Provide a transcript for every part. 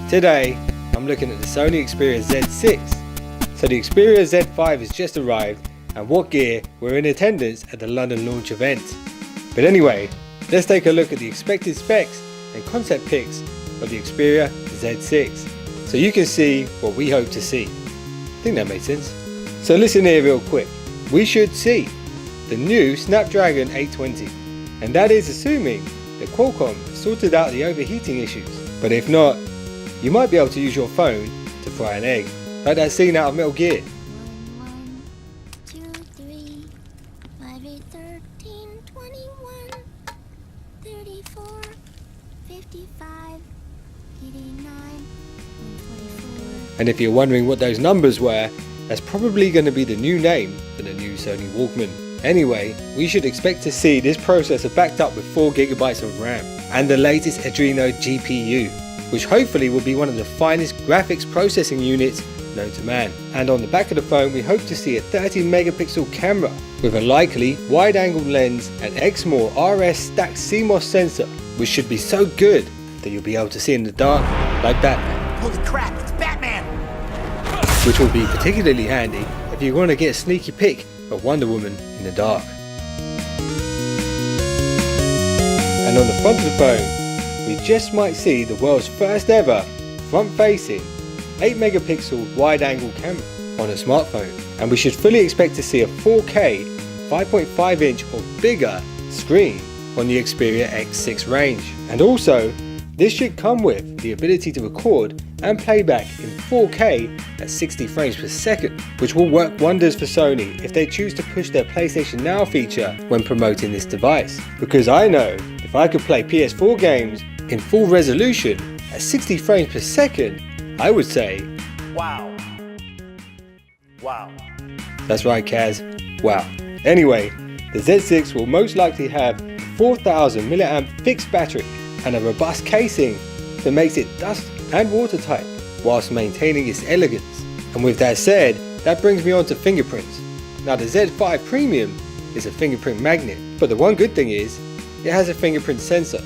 Today, I'm looking at the Sony Xperia Z6. So the Xperia Z5 has just arrived, and What Gear were in attendance at the London launch event. But anyway, let's take a look at the expected specs and concept pics of the Xperia Z6, so you can see what we hope to see. I think that made sense. So listen here real quick. We should see the new Snapdragon 820, and that is assuming that Qualcomm sorted out the overheating issues. But if not, you might be able to use your phone to fry an egg, like that scene out of Metal Gear. 1, 2, 3, 5, 8, 13, 21, 34, 55, 89, 124. And if you're wondering what those numbers were, that's probably going to be the new name for the new Sony Walkman. Anyway, we should expect to see this processor backed up with 4GB of RAM and the latest Adreno GPU, which hopefully will be one of the finest graphics processing units known to man. And on the back of the phone, we hope to see a 30 megapixel camera with a likely wide angle lens and exmor RS stacked CMOS sensor, which should be so good that you'll be able to see in the dark like Batman. Holy crap, it's Batman! Which will be particularly handy if you want to get a sneaky pic of Wonder Woman in the dark. And on the front of the phone, we just might see the world's first ever front-facing 8 megapixel wide-angle camera on a smartphone, and we should fully expect to see a 4K 5.5 inch or bigger screen on the Xperia Z6 range. And also, this should come with the ability to record and playback in 4K at 60 frames per second, which will work wonders for Sony if they choose to push their PlayStation Now feature when promoting this device. Because I know if I could play PS4 games in full resolution at 60 frames per second, I would say, Wow. Wow. that's right Kaz, wow. Anyway, the Z6 will most likely have 4000 mAh fixed battery and a robust casing that makes it dust and watertight whilst maintaining its elegance. And with that said, that brings me on to fingerprints. Now the Z5 Premium is a fingerprint magnet, but the one good thing is it has a fingerprint sensor,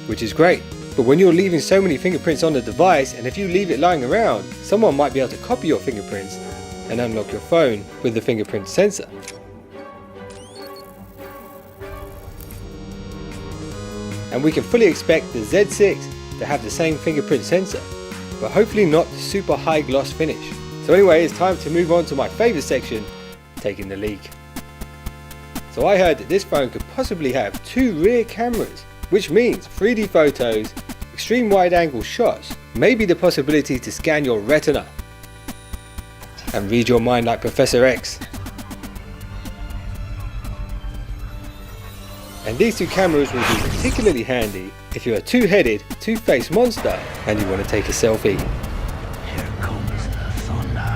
which is great. But when you're leaving so many fingerprints on the device, and if you leave it lying around, someone might be able to copy your fingerprints and unlock your phone with the fingerprint sensor. And we can fully expect the Z6 to have the same fingerprint sensor, but hopefully not the super high gloss finish. So anyway, it's time to move on to my favourite section, taking the leak. So I heard that this phone could possibly have 2 rear cameras, which means 3D photos, extreme wide angle shots, maybe the possibility to scan your retina and read your mind like Professor X. And these 2 cameras will be particularly handy if you're a two-headed, two-faced monster and you want to take a selfie. Here comes the thunder.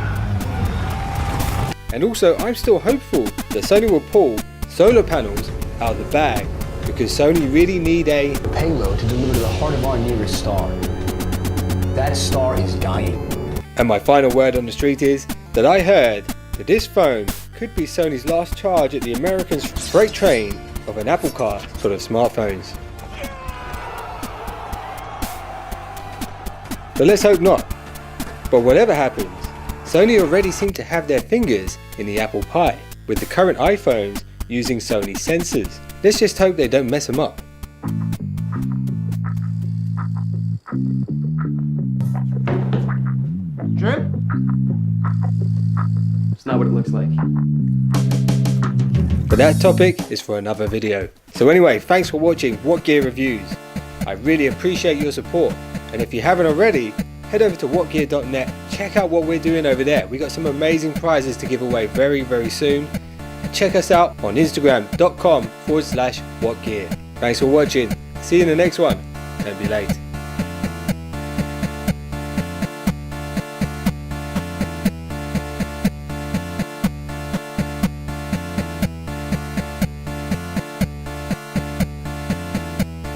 And also, I'm still hopeful that Sony will pull solar panels out of the bag, because Sony really need a payload to deliver to the heart of our nearest star. That star is dying. And my final word on the street is that I heard that this phone could be Sony's last charge at the American freight train of an Apple car full of smartphones. But let's hope not. But whatever happens, Sony already seem to have their fingers in the apple pie, with the current iPhones using Sony sensors. Let's just hope they don't mess them up. Trip? It's not what it looks like. But that topic is for another video. So anyway, thanks for watching What Gear Reviews. I really appreciate your support. And if you haven't already, head over to whatgear.net, check out what we're doing over there. We got some amazing prizes to give away very, very soon. And check us out on instagram.com/whatgear. Thanks for watching. See you in the next one. Don't be late.